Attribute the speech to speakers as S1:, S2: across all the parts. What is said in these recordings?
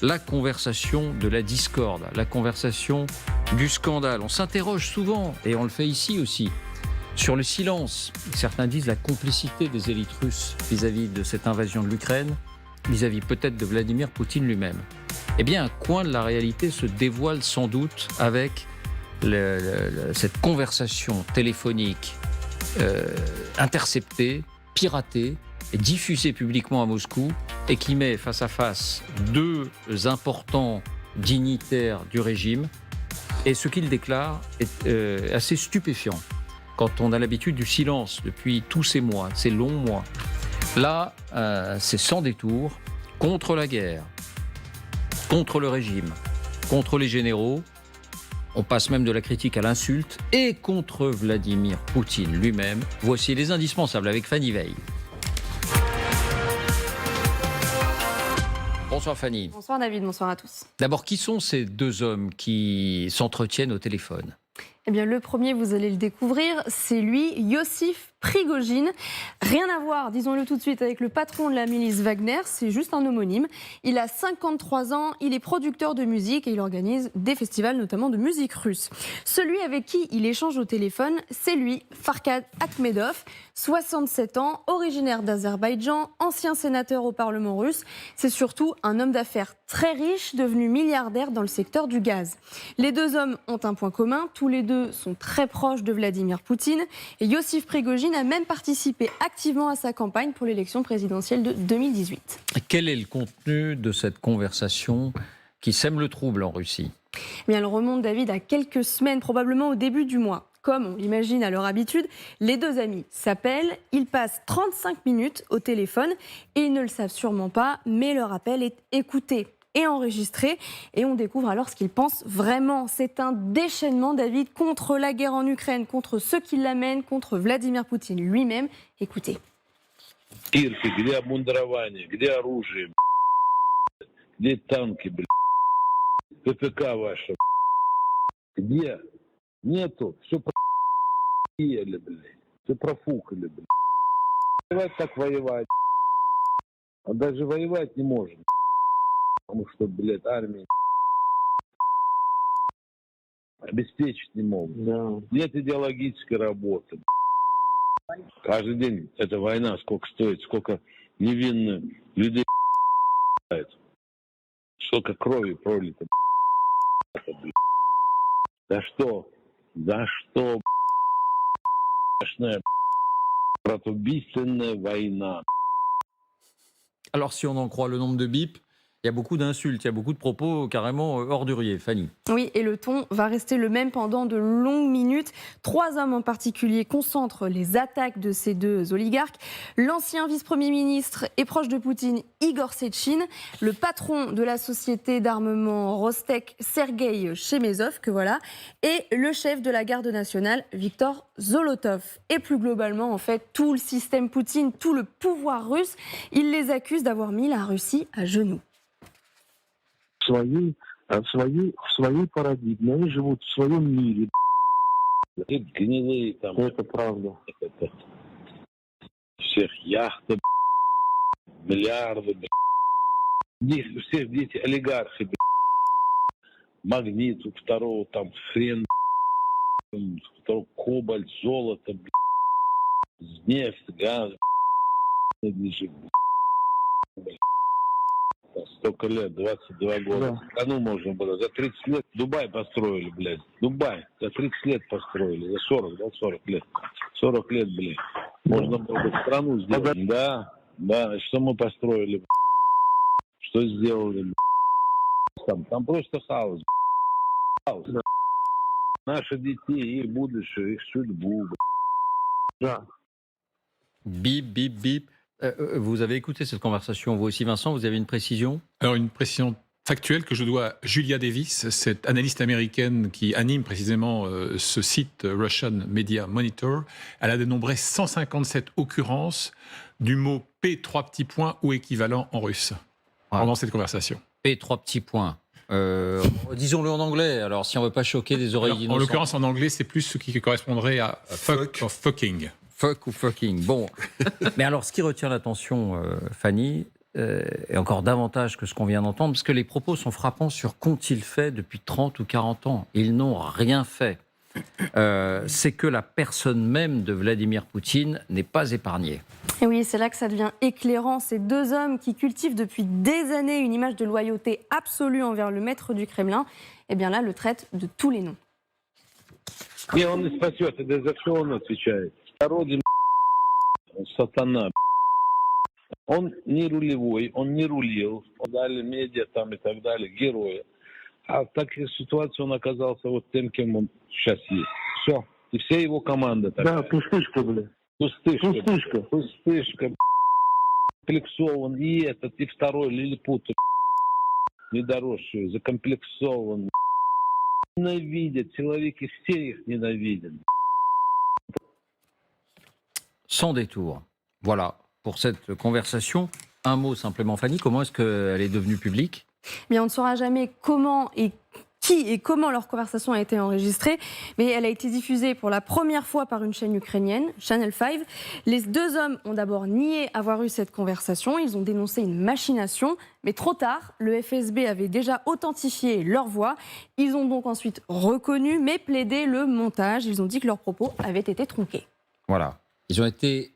S1: la conversation de la discorde, la conversation du scandale. On s'interroge souvent, et on le fait ici aussi, sur le silence. Certains disent la complicité des élites russes vis-à-vis de cette invasion de l'Ukraine, vis-à-vis peut-être de Vladimir Poutine lui-même. Eh bien, un coin de la réalité se dévoile sans doute avec cette conversation téléphonique interceptée, piratée, et diffusée publiquement à Moscou, et qui met face à face deux importants dignitaires du régime. Et ce qu'ils déclarent est assez stupéfiant. Quand on a l'habitude du silence depuis tous ces mois, ces longs mois, là, c'est sans détour, contre la guerre, contre le régime, contre les généraux. On passe même de la critique à l'insulte, et contre Vladimir Poutine lui-même. Voici les indispensables avec Fanny Veil. Bonsoir Fanny.
S2: Bonsoir David, bonsoir à tous.
S1: D'abord, qui sont ces deux hommes qui s'entretiennent au téléphone ?
S2: Eh bien, le premier, vous allez le découvrir, c'est lui, Yossif Prigojine. Rien à voir, disons-le tout de suite, avec le patron de la milice Wagner, c'est juste un homonyme. Il a 53 ans, il est producteur de musique et il organise des festivals, notamment de musique russe. Celui avec qui il échange au téléphone, c'est lui, Farkhad Akhmedov, 67 ans, originaire d'Azerbaïdjan, ancien sénateur au Parlement russe. C'est surtout un homme d'affaires très riche, devenu milliardaire dans le secteur du gaz. Les deux hommes ont un point commun, tous les deux sont très proches de Vladimir Poutine et Yossif Prigojine a même participé activement à sa campagne pour l'élection présidentielle de 2018.
S1: Quel est le contenu de cette conversation qui sème le trouble en Russie ?
S2: Eh bien, elle remonte, David, à quelques semaines, probablement au début du mois. Comme on l'imagine à leur habitude, les deux amis s'appellent, ils passent 35 minutes au téléphone et ils ne le savent sûrement pas, mais leur appel est écouté et enregistré. Et on découvre alors ce qu'ils pensent vraiment. C'est un déchaînement, David, contre la guerre en Ukraine, contre ceux qui l'amènent, contre Vladimir Poutine lui-même. Écoutez.
S3: Ирки, где обмундирование, где оружие, где танки, ППК ваша, где? Нету, все проели, все профукали, Воевать так воевать, а даже воевать не можем. Потому что, армия обеспечить не могут. Да. Нет идеологической работы. Каждый день эта война сколько стоит, сколько невинных людей сколько крови пролито. За что? За что? Братоубийственная война.
S1: Alors, si on en croit le nombre de bips, il y a beaucoup d'insultes, il y a beaucoup de propos carrément orduriers. Fanny.
S2: Oui, et le ton va rester le même pendant de longues minutes. Trois hommes en particulier concentrent les attaques de ces deux oligarques. L'ancien vice-premier ministre et proche de Poutine, Igor Sechin, le patron de la société d'armement Rostec, Sergueï Chemezov, que voilà, et le chef de la garde nationale, Viktor Zolotov. Et plus globalement, en fait, tout le système Poutine, tout le pouvoir russe, il les accuse d'avoir mis la Russie à genoux.
S3: В своей парадигме, они живут в своем мире. Гнилые там. Это правда. Всех яхты, миллиарды. Всех дети олигархи. Магнит, у второго там хрен, у второго кобальт, золото, нефть, газ. Столько лет, 22 года. Да. Страну можно было. За 30 лет Дубай построили, Дубай за 30 лет построили. За 40, да, 40 лет. 40 лет, Можно было страну сделать. Да. Что мы построили, Что сделали, Там просто хаос, Хаос. Да. Наши детей, их будущее, их судьбу,
S1: Да. Bip, bip, bip. Vous avez écouté cette conversation, vous aussi Vincent, vous avez une précision ?
S4: Alors une précision factuelle que je dois à Julia Davis, cette analyste américaine qui anime précisément ce site Russian Media Monitor. Elle a dénombré 157 occurrences du mot P 3 petits points ou équivalent en russe pendant cette conversation.
S1: P 3 petits points. Disons-le en anglais, alors si on ne veut pas choquer des oreilles innocentes.
S4: En l'occurrence en anglais, c'est plus ce qui correspondrait à fuck ou fucking.
S1: Fuck ou fucking. Bon. Mais alors, ce qui retient l'attention, Fanny, et encore davantage que ce qu'on vient d'entendre, parce que les propos sont frappants sur qu'ont-ils fait depuis 30 ou 40 ans. Ils n'ont rien fait. C'est que la personne même de Vladimir Poutine n'est pas épargnée.
S2: Et oui, c'est là que ça devient éclairant. Ces deux hommes qui cultivent depuis des années une image de loyauté absolue envers le maître du Kremlin, eh bien là, le traitent de tous les noms.
S3: Не, он не спасет, это за все он отвечает. Народе он сатана. Он не рулевой, он не рулил, он дали медиа там и так далее, героя. А в таких ситуациях он оказался вот тем, кем он сейчас есть. Все. И вся его команда такая.
S5: Да, пустышка, бля.
S3: Пустышка.
S5: Пустышка.
S3: Пустышка. Закомплексован и этот, и второй лилипут. Недоросший, закомплексован. Ненавидят, силовики все их ненавидят.
S1: Sans détour. Voilà pour cette conversation. Un mot simplement, Fanny, comment est-ce qu'elle est devenue publique ?
S2: Mais on ne saura jamais comment et qui et comment leur conversation a été enregistrée, mais elle a été diffusée pour la première fois par une chaîne ukrainienne, Channel 5. Les deux hommes ont d'abord nié avoir eu cette conversation, ils ont dénoncé une machination, mais trop tard, le FSB avait déjà authentifié leur voix. Ils ont donc ensuite reconnu, mais plaidé le montage. Ils ont dit que leurs propos avaient été tronqués.
S1: Voilà. Ils ont été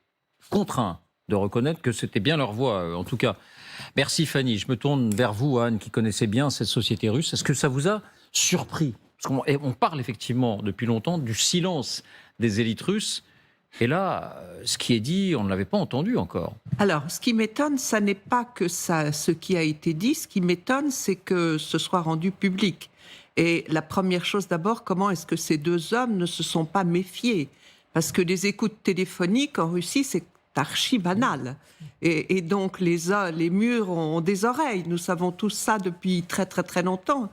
S1: contraints de reconnaître que c'était bien leur voix, en tout cas. Merci Fanny. Je me tourne vers vous, Anne, qui connaissez bien cette société russe. Est-ce que ça vous a surpris ? Parce qu'on parle effectivement depuis longtemps du silence des élites russes. Et là, ce qui est dit, on ne l'avait pas entendu encore.
S6: Alors, ce qui m'étonne, ça n'est pas que ça, ce qui a été dit. Ce qui m'étonne, c'est que ce soit rendu public. Et la première chose d'abord, comment est-ce que ces deux hommes ne se sont pas méfiés ? Parce que les écoutes téléphoniques en Russie, c'est archi banal. Et donc, les murs ont des oreilles. Nous savons tous ça depuis très, très, très longtemps.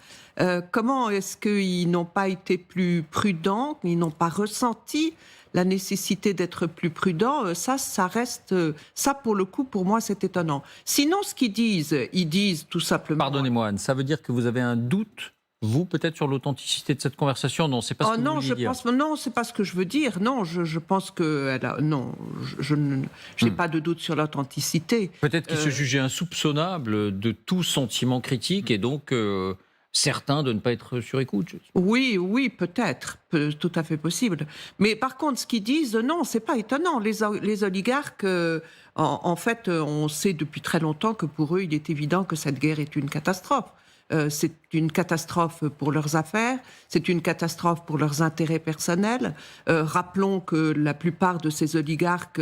S6: Comment est-ce qu'ils n'ont pas été plus prudents, ils n'ont pas ressenti la nécessité d'être plus prudents? Ça reste... Ça, pour le coup, pour moi, c'est étonnant. Sinon, ce qu'ils disent, ils disent tout simplement...
S1: Pardonnez-moi, Anne, ça veut dire que vous avez un doute, vous, peut-être, sur l'authenticité de cette conversation? Non, c'est pas ce que vous vouliez dire.
S6: Non, c'est pas ce que je veux dire. Non, je pense que... Non, je n'ai pas de doute sur l'authenticité.
S1: Peut-être qu'ils se jugeaient insoupçonnables de tout sentiment critique et donc certains de ne pas être sur écoute.
S6: Oui, peut-être. Tout à fait possible. Mais par contre, ce qu'ils disent, non, c'est pas étonnant. Les oligarques, en fait, on sait depuis très longtemps que pour eux, il est évident que cette guerre est une catastrophe. C'est une catastrophe pour leurs affaires, c'est une catastrophe pour leurs intérêts personnels. Rappelons que la plupart de ces oligarques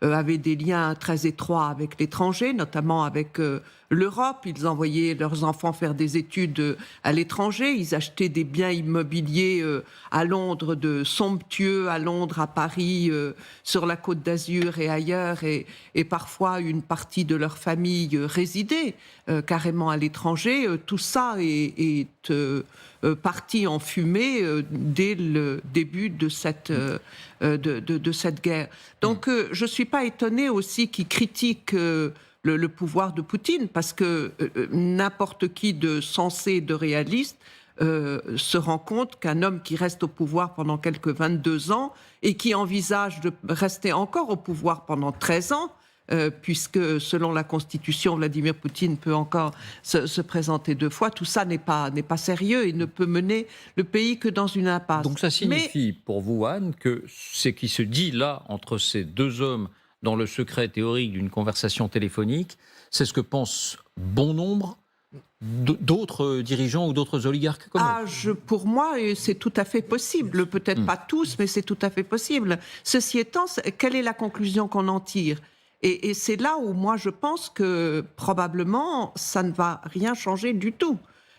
S6: avaient des liens très étroits avec l'étranger, notamment avec l'Europe. Ils envoyaient leurs enfants faire des études à l'étranger, ils achetaient des biens immobiliers à Londres, de somptueux à Londres, à Paris, sur la Côte d'Azur et ailleurs, et parfois une partie de leur famille résidait carrément à l'étranger. Tout ça est parti en fumée dès le début de cette guerre. Donc je ne suis pas étonnée aussi qu'ils critiquent le pouvoir de Poutine, parce que n'importe qui de sensé et de réaliste se rend compte qu'un homme qui reste au pouvoir pendant quelques 22 ans et qui envisage de rester encore au pouvoir pendant 13 ans, puisque selon la Constitution, Vladimir Poutine peut encore se présenter 2 fois, tout ça n'est pas sérieux et ne peut mener le pays que dans une impasse.
S1: Donc ça signifie pour vous, Anne, que ce qui se dit là entre ces deux hommes dans le secret théorique d'une conversation téléphonique, c'est ce que pensent bon nombre d'autres dirigeants ou d'autres oligarques comme eux.
S6: Pour moi, c'est tout à fait possible. Peut-être pas tous, mais c'est tout à fait possible. Ceci étant, quelle est la conclusion qu'on en tire ? Et c'est là où moi je pense que probablement ça ne va rien changer du tout.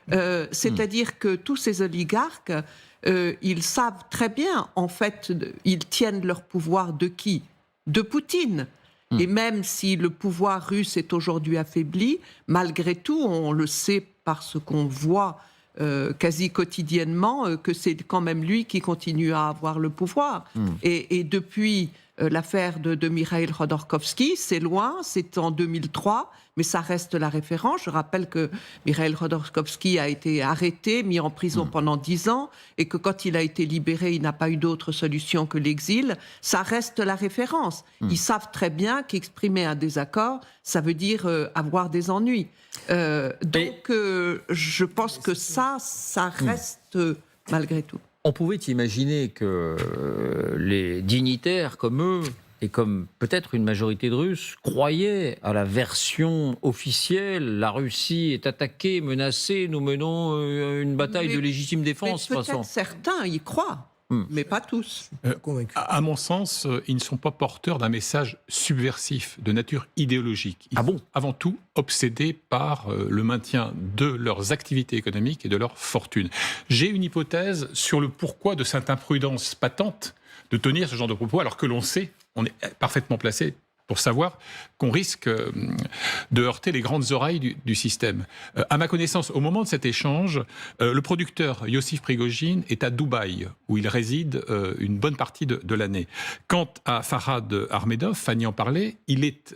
S6: C'est-à-dire que tous ces oligarques, ils savent très bien, en fait, ils tiennent leur pouvoir de qui ? De Poutine. Et même si le pouvoir russe est aujourd'hui affaibli, malgré tout, on le sait parce qu'on voit quasi quotidiennement que c'est quand même lui qui continue à avoir le pouvoir. Et depuis l'affaire de Mikhail Khodorkovsky. C'est loin, c'est en 2003, mais ça reste la référence. Je rappelle que Mikhail Khodorkovsky a été arrêté, mis en prison pendant 10 ans, et que quand il a été libéré, il n'a pas eu d'autre solution que l'exil. Ça reste la référence. Ils savent très bien qu'exprimer un désaccord, ça veut dire avoir des ennuis. Donc, je pense que ça reste malgré tout.
S1: On pouvait imaginer que les dignitaires comme eux, et comme peut-être une majorité de Russes, croyaient à la version officielle. La Russie est attaquée, menacée, nous menons une bataille de légitime défense.
S6: Mais peut-être certains y croient, mais pas tous.
S4: À mon sens, ils ne sont pas porteurs d'un message subversif de nature idéologique. Ils sont avant tout obsédés par le maintien de leurs activités économiques et de leur fortune. J'ai une hypothèse sur le pourquoi de cette imprudence patente de tenir ce genre de propos, alors que l'on sait, on est parfaitement placé pour savoir qu'on risque de heurter les grandes oreilles du système. À ma connaissance, au moment de cet échange, le producteur Yossif Prigojine est à Dubaï, où il réside une bonne partie de l'année. Quant à Farhad Ahmedov, Fanny en parlait, il est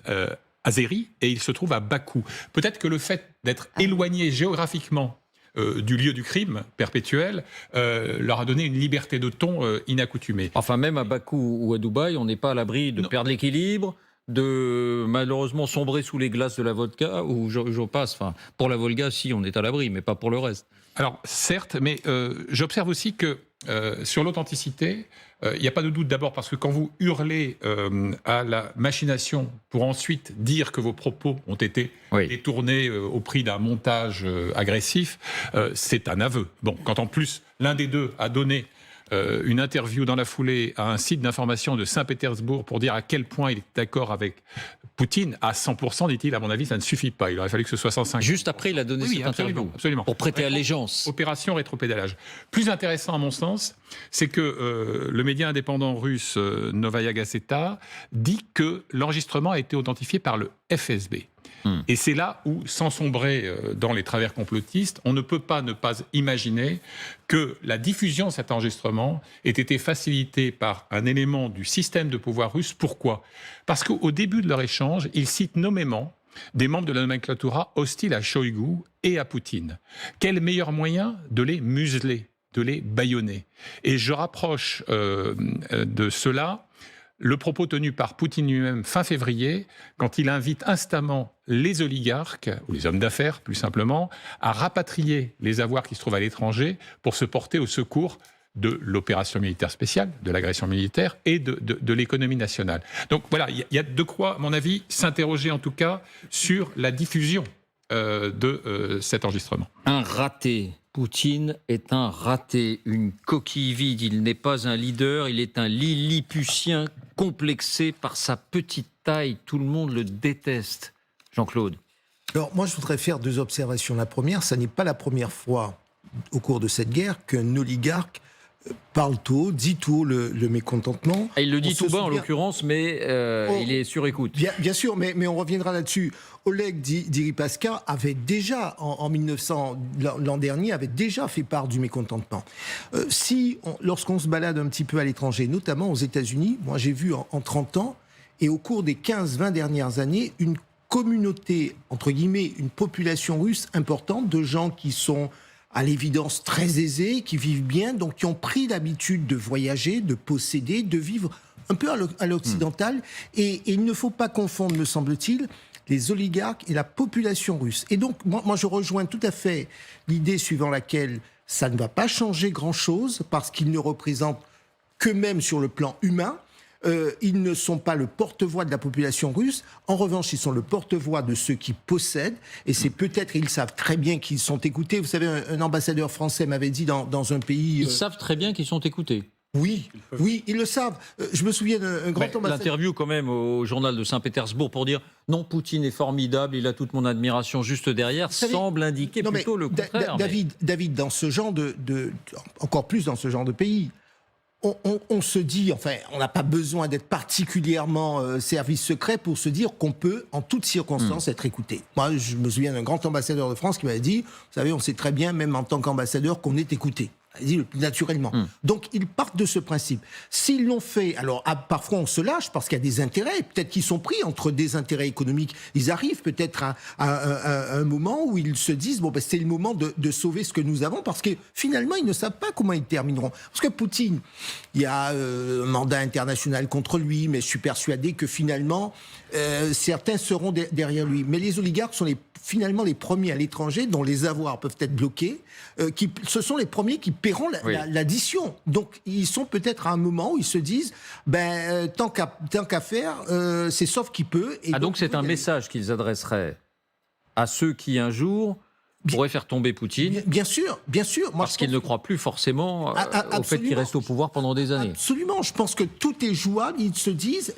S4: azéri et il se trouve à Bakou. Peut-être que le fait d'être éloigné géographiquement du lieu du crime perpétuel, leur a donné une liberté de ton inaccoutumée.
S1: Enfin, même à Bakou ou à Dubaï, on n'est pas à l'abri de perdre l'équilibre, de malheureusement sombrer sous les glaces de la vodka, ou je passe. Enfin, pour la vodka, si, on est à l'abri, mais pas pour le reste.
S4: Alors, certes, mais j'observe aussi que sur l'authenticité, il n'y a pas de doute d'abord parce que quand vous hurlez à la machination pour ensuite dire que vos propos ont été détournés au prix d'un montage agressif, c'est un aveu. Bon, quand en plus l'un des deux a donné une interview dans la foulée à un site d'information de Saint-Pétersbourg pour dire à quel point il est d'accord avec Poutine, à 100%, dit-il, à mon avis, ça ne suffit pas. Il aurait fallu que ce soit 150.
S1: Juste après, il a donné cette interview.
S4: Absolument.
S1: Pour prêter allégeance.
S4: Opération rétropédalage. Plus intéressant, à mon sens, c'est que le média indépendant russe Novaya Gazeta dit que l'enregistrement a été authentifié par le FSB. Et c'est là où, sans sombrer dans les travers complotistes, on ne peut pas ne pas imaginer que la diffusion de cet enregistrement ait été facilitée par un élément du système de pouvoir russe. Pourquoi ? Parce qu'au début de leur échange, ils citent nommément des membres de la nomenclatura hostiles à Shoigu et à Poutine. Quel meilleur moyen de les museler, de les bâillonner ? Et je rapproche de cela le propos tenu par Poutine lui-même fin février, quand il invite instamment les oligarques, ou les hommes d'affaires plus simplement, à rapatrier les avoirs qui se trouvent à l'étranger pour se porter au secours de l'opération militaire spéciale, de l'agression militaire et de l'économie nationale. Donc voilà, il y a de quoi, à mon avis, s'interroger en tout cas sur la diffusion de cet enregistrement.
S1: Un raté. Poutine est un raté, une coquille vide. Il n'est pas un leader, il est un lilliputien complexé par sa petite taille. Tout le monde le déteste. Jean-Claude.
S5: Alors moi, je voudrais faire 2 observations. La première, ça n'est pas la première fois au cours de cette guerre qu'un oligarque parle tout haut, dit tout haut le mécontentement.
S1: Et il le dit tout bas en l'occurrence, mais il est sur écoute.
S5: Bien sûr, mais on reviendra là-dessus. Oleg Deripaska avait déjà, en 1900, l'an dernier, avait déjà fait part du mécontentement. Lorsqu'on se balade un petit peu à l'étranger, notamment aux États-Unis, moi j'ai vu en 30 ans, et au cours des 15-20 dernières années, une communauté, entre guillemets, une population russe importante de gens qui sont à l'évidence très aisés, qui vivent bien, donc qui ont pris l'habitude de voyager, de posséder, de vivre un peu à l'occidental. Et il ne faut pas confondre, me semble-t-il, les oligarques et la population russe. Et donc, moi je rejoins tout à fait l'idée suivant laquelle ça ne va pas changer grand-chose, parce qu'ils ne représentent qu'eux-mêmes sur le plan humain. Ils ne sont pas le porte-voix de la population russe. En revanche, ils sont le porte-voix de ceux qui possèdent. Et c'est peut-être, ils savent très bien qu'ils sont écoutés. Vous savez, un ambassadeur français m'avait dit dans un pays...
S1: Ils savent très bien qu'ils sont écoutés.
S5: Oui, ils le savent. Je me souviens d'un grand ambassadeur...
S1: L'interview quand même au journal de Saint-Pétersbourg pour dire « Non, Poutine est formidable, il a toute mon admiration juste derrière », semble indiquer plutôt le contraire.
S5: David, dans ce genre encore plus dans ce genre de pays... On se dit, enfin, on n'a pas besoin d'être particulièrement service secret pour se dire qu'on peut, en toutes circonstances, être écouté. Moi, je me souviens d'un grand ambassadeur de France qui m'avait dit, vous savez, on sait très bien, même en tant qu'ambassadeur, qu'on est écouté. le plus naturellement. Donc, ils partent de ce principe. S'ils l'ont fait, alors parfois on se lâche parce qu'il y a des intérêts, peut-être qu'ils sont pris entre des intérêts économiques. Ils arrivent peut-être à un moment où ils se disent, bon, ben, c'est le moment de sauver ce que nous avons, parce que finalement, ils ne savent pas comment ils termineront. Parce que Poutine, il y a un mandat international contre lui, mais je suis persuadé que finalement, certains seront derrière lui. Mais les oligarques sont finalement les premiers à l'étranger dont les avoirs peuvent être bloqués, ce sont les premiers qui paieront l'addition. Donc ils sont peut-être à un moment où ils se disent, tant qu'à faire, c'est sauf qui peut. Et
S1: donc c'est un message qu'ils adresseraient à ceux qui un jour pourraient faire tomber Poutine.
S5: Bien sûr. Moi,
S1: parce qu'ils ne croient plus forcément au fait qu'il reste au pouvoir pendant des années.
S5: Absolument, je pense que tout est jouable. Ils se disent,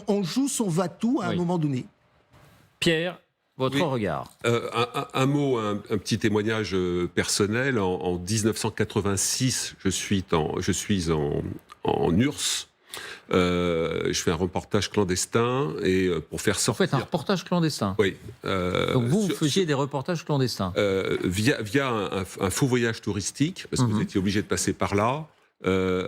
S5: on joue son va-tout à un moment donné. Pierre,
S1: votre regard.
S7: Un mot, un petit témoignage personnel. En 1986, je suis en URSS. Je fais un reportage clandestin et pour faire sortir.
S1: Vous faites un reportage clandestin.
S7: Oui.
S1: Donc vous faisiez des reportages clandestins.
S7: Via un faux voyage touristique, parce que vous étiez obligé de passer par là,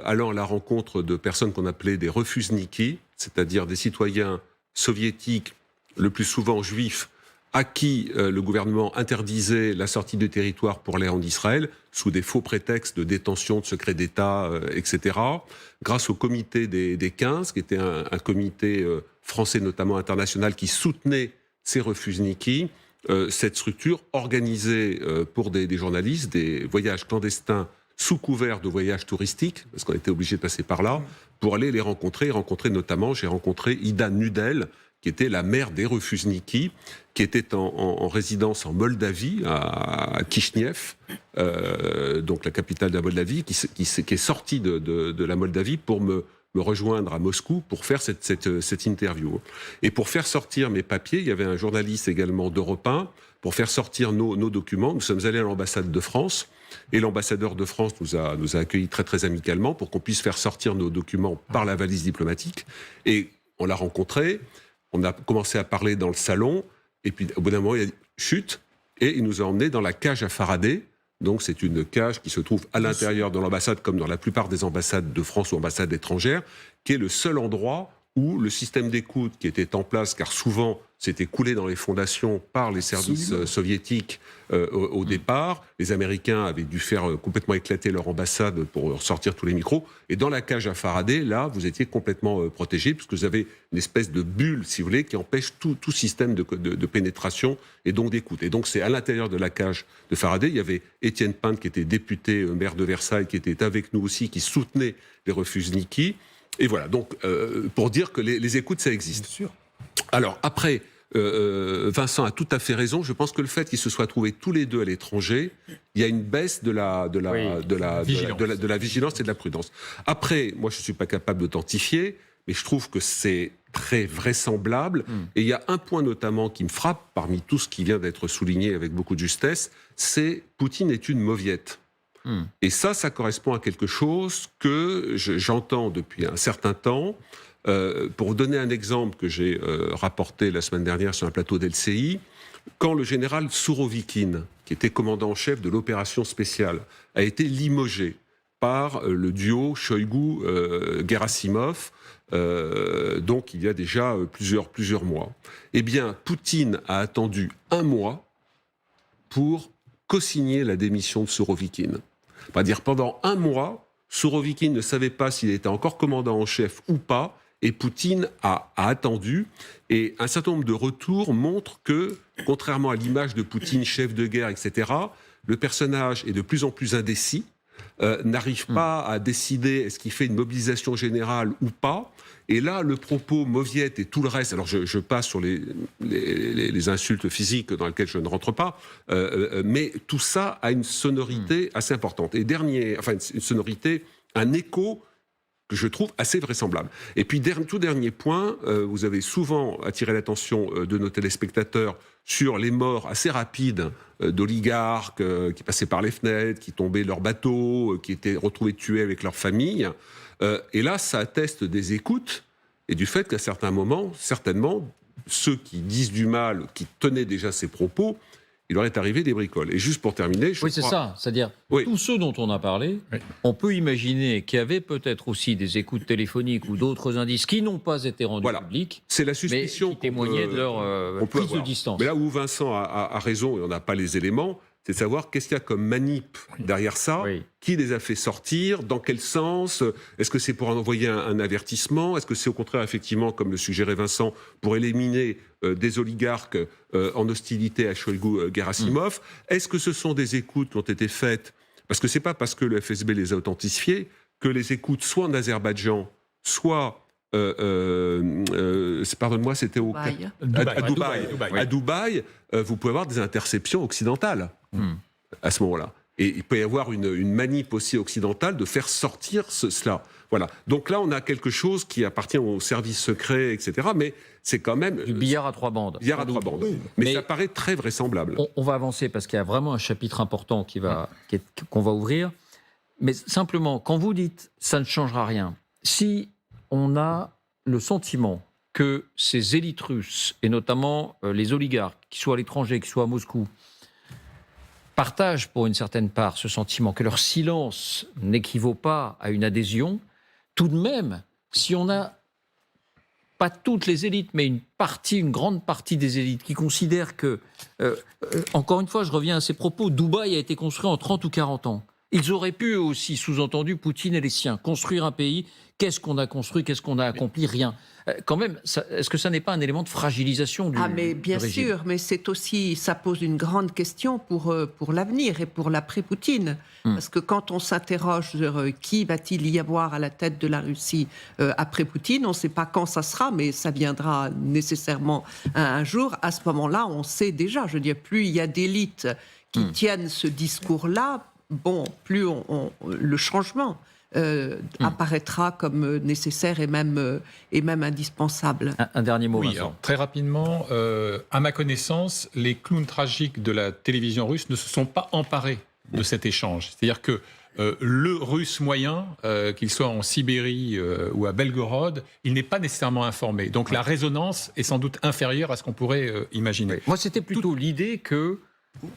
S7: allant à la rencontre de personnes qu'on appelait des refusniki, c'est-à-dire des citoyens soviétiques, le plus souvent juifs, à qui le gouvernement interdisait la sortie du territoire pour aller en Israël, sous des faux prétextes de détention, de secret d'État, etc. Grâce au comité des 15, qui était un comité français, notamment international, qui soutenait ces refusniki, cette structure organisait pour des journalistes des voyages clandestins sous couvert de voyages touristiques, parce qu'on était obligé de passer par là, pour aller les rencontrer. J'ai rencontré Ida Nudel, qui était la mère des refusniki, qui était en résidence en Moldavie, à Kishinev, donc la capitale de la Moldavie, qui est sortie de la Moldavie pour me rejoindre à Moscou pour faire cette interview. Et pour faire sortir mes papiers, il y avait un journaliste également d'Europe 1, pour faire sortir nos documents. Nous sommes allés à l'ambassade de France, et l'ambassadeur de France nous a accueillis très très amicalement pour qu'on puisse faire sortir nos documents par la valise diplomatique. Et on l'a rencontré. On a commencé à parler dans le salon, et puis au bout d'un moment, il a dit « chut !» et il nous a emmenés dans la cage à Faraday. Donc c'est une cage qui se trouve à l'intérieur de l'ambassade, comme dans la plupart des ambassades de France ou ambassades étrangères, qui est le seul endroit où le système d'écoute qui était en place, car souvent c'était coulé dans les fondations par les services soviétiques au départ. Les Américains avaient dû faire complètement éclater leur ambassade pour sortir tous les micros. Et dans la cage à Faraday, là, vous étiez complètement protégés, puisque vous avez une espèce de bulle, si vous voulez, qui empêche tout système de pénétration et donc d'écoute. Et donc c'est à l'intérieur de la cage de Faraday, il y avait Étienne Pinte, qui était député maire de Versailles, qui était avec nous aussi, qui soutenait les refusniki. Et voilà, donc pour dire que les écoutes, ça existe.
S5: Bien sûr.
S7: Alors après, Vincent a tout à fait raison. Je pense que le fait qu'ils se soient trouvés tous les deux à l'étranger, il y a une baisse de la vigilance et de la prudence. Après, moi je ne suis pas capable d'authentifier, mais je trouve que c'est très vraisemblable. Et il y a un point notamment qui me frappe, parmi tout ce qui vient d'être souligné avec beaucoup de justesse, c'est Poutine est une mauviette. Et ça correspond à quelque chose que j'entends depuis un certain temps. Pour vous donner un exemple que j'ai rapporté la semaine dernière sur un plateau d'LCI, quand le général Sourovikine, qui était commandant en chef de l'opération spéciale, a été limogé par le duo Shoigu-Gerasimov, donc il y a déjà plusieurs mois, eh bien, Poutine a attendu 1 mois pour co-signer la démission de Sourovikine. C'est-à-dire pendant 1 mois, Sourovikine ne savait pas s'il était encore commandant en chef ou pas, et Poutine a attendu. Et un certain nombre de retours montrent que, contrairement à l'image de Poutine, chef de guerre, etc., le personnage est de plus en plus indécis, n'arrive pas à décider est-ce qu'il fait une mobilisation générale ou pas. Et là, le propos mauviette et tout le reste, alors je passe sur les insultes physiques dans lesquelles je ne rentre pas, mais tout ça a une sonorité assez importante. Et une sonorité, un écho que je trouve assez vraisemblable. Et puis, tout dernier point, vous avez souvent attiré l'attention de nos téléspectateurs sur les morts assez rapides d'oligarques qui passaient par les fenêtres, qui tombaient de leur bateau, qui étaient retrouvés tués avec leur famille. Et là, ça atteste des écoutes et du fait qu'à certains moments, certainement, ceux qui disent du mal, qui tenaient déjà ces propos, il leur est arrivé des bricoles. Et juste pour terminer,
S1: Oui, c'est ça. C'est-à-dire, tous ceux dont on a parlé, on peut imaginer qu'il y avait peut-être aussi des écoutes téléphoniques ou d'autres indices qui n'ont pas été rendus publics.
S7: C'est la suspicion
S1: qui témoignait de leur prise de distance.
S7: Mais là où Vincent a raison, et on n'a pas les éléments, c'est de savoir qu'est-ce qu'il y a comme manip derrière ça, qui les a fait sortir, dans quel sens, est-ce que c'est pour envoyer un avertissement, est-ce que c'est au contraire, effectivement, comme le suggérait Vincent, pour éliminer des oligarques en hostilité à Shoigu Gerasimov, est-ce que ce sont des écoutes qui ont été faites, parce que c'est pas parce que le FSB les a authentifiées, que les écoutes soit en Azerbaïdjan, soit... pardonne-moi, c'était à Dubaï, vous pouvez avoir des interceptions occidentales à ce moment-là. Et il peut y avoir une manip aussi occidentale de faire sortir cela. Voilà. Donc là, on a quelque chose qui appartient aux services secrets, etc. Mais c'est quand même...
S1: Du billard à 3 bandes.
S7: Billard à 3 bandes. Oui. Mais ça paraît très vraisemblable.
S1: On va avancer parce qu'il y a vraiment un chapitre important qu'on va ouvrir. Mais simplement, quand vous dites « ça ne changera rien », si on a le sentiment que ces élites russes, et notamment les oligarques, qui soient à l'étranger, qui soient à Moscou, partagent pour une certaine part ce sentiment que leur silence n'équivaut pas à une adhésion, tout de même, si on n'a pas toutes les élites, mais une grande partie des élites qui considèrent que, encore une fois, je reviens à ces propos, Dubaï a été construit en 30 ou 40 ans. Ils auraient pu aussi, sous-entendu, Poutine et les siens, construire un pays. Qu'est-ce qu'on a construit? Qu'est-ce qu'on a accompli? Rien. Quand même, est-ce que ça n'est pas un élément de fragilisation du régime?
S6: Ah, mais bien sûr, mais c'est aussi, ça pose une grande question pour l'avenir et pour l'après-Poutine. Parce que quand on s'interroge sur qui va-t-il y avoir à la tête de la Russie après Poutine, on ne sait pas quand ça sera, mais ça viendra nécessairement un jour. À ce moment-là, on sait déjà, je veux dire, plus il y a d'élites qui tiennent ce discours-là, plus le changement apparaîtra comme nécessaire et même indispensable.
S1: Un dernier mot,
S4: Oui,
S1: Vincent.
S4: alors, très rapidement, à ma connaissance, les clowns tragiques de la télévision russe ne se sont pas emparés de cet échange. C'est-à-dire que le russe moyen, qu'il soit en Sibérie ou à Belgorod, il n'est pas nécessairement informé. Donc la résonance est sans doute inférieure à ce qu'on pourrait imaginer.
S1: Moi, c'était plutôt l'idée que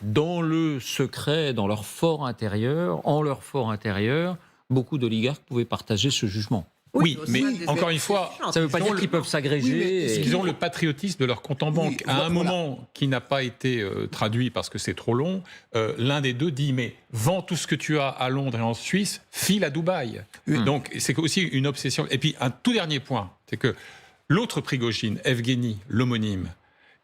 S1: dans le secret, dans leur fort intérieur, beaucoup d'oligarques pouvaient partager ce jugement.
S4: Oui, mais encore une fois,
S1: ça ne veut pas dire qu'ils peuvent s'agréger.
S4: Ils ont le patriotisme de leur compte en banque. À un moment qui n'a pas été traduit parce que c'est trop long, l'un des deux dit « mais vends tout ce que tu as à Londres et en Suisse, file à Dubaï ». Donc c'est aussi une obsession. Et puis un tout dernier point, c'est que l'autre Prigojine, Evgeny, l'homonyme,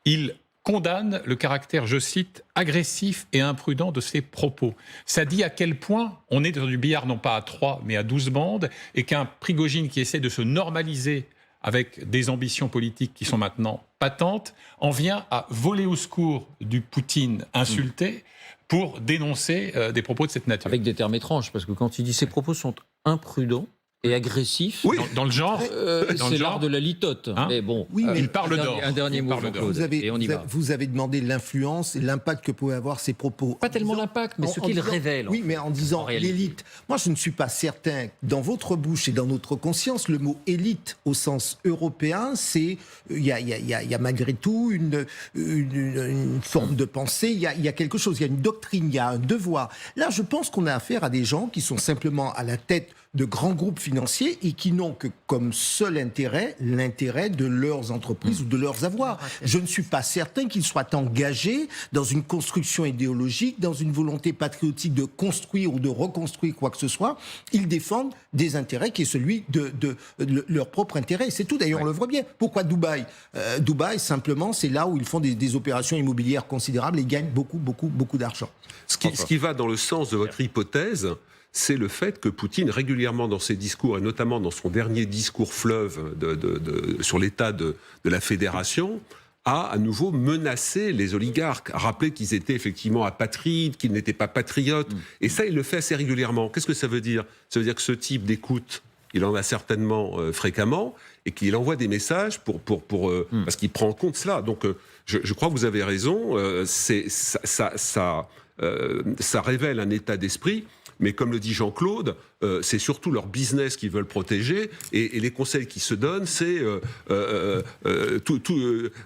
S4: il condamne le caractère, je cite, agressif et imprudent de ses propos. Ça dit à quel point on est dans du billard non pas à 3 mais à 12 bandes et qu'un Prigojine qui essaie de se normaliser avec des ambitions politiques qui sont maintenant patentes en vient à voler au secours du Poutine insulté pour dénoncer des propos de cette nature.
S1: Avec des termes étranges, parce que quand il dit ces propos sont imprudents et agressif.
S4: Oui, dans le genre.
S1: C'est l'art de la litote.
S4: Hein,
S1: mais bon,
S4: il parle d'or.
S1: Un dernier mot, Claude, et on y va.
S5: Vous avez demandé l'influence et l'impact que pouvaient avoir ces propos.
S1: Pas tellement l'impact, mais ce qu'il révèle.
S5: Oui, mais en disant l'élite. Moi, je ne suis pas certain. Dans votre bouche et dans notre conscience, le mot élite au sens européen, c'est il y a malgré tout une forme de pensée. Il y a quelque chose. Il y a une doctrine. Il y a un devoir. Là, je pense qu'on a affaire à des gens qui sont simplement à la tête de grands groupes financiers et qui n'ont que comme seul intérêt l'intérêt de leurs entreprises ou de leurs avoirs. Je ne suis pas certain qu'ils soient engagés dans une construction idéologique, dans une volonté patriotique de construire ou de reconstruire quoi que ce soit. Ils défendent des intérêts qui est celui de leur propre intérêt. C'est tout. D'ailleurs, on le voit bien. Pourquoi Dubaï ? Dubaï, simplement, c'est là où ils font des opérations immobilières considérables et gagnent beaucoup d'argent.
S7: Ce qui va dans le sens de votre hypothèse, c'est le fait que Poutine, régulièrement dans ses discours, et notamment dans son dernier discours fleuve sur l'état de la fédération, a à nouveau menacé les oligarques, a rappelé qu'ils étaient effectivement apatrides, qu'ils n'étaient pas patriotes. Et ça, il le fait assez régulièrement. Qu'est-ce que ça veut dire ? Ça veut dire que ce type d'écoute, il en a certainement fréquemment, et qu'il envoie des messages parce qu'il prend en compte cela. Donc, je crois que vous avez raison, ça révèle un état d'esprit. mais comme le dit Jean-Claude, c'est surtout leur business qu'ils veulent protéger, et les conseils qui se donnent, c'est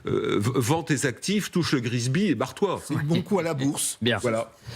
S7: vends tes actifs, touche le Grisby et barre-toi.
S5: C'est bon coup à la bourse.
S1: Bien.
S7: Voilà.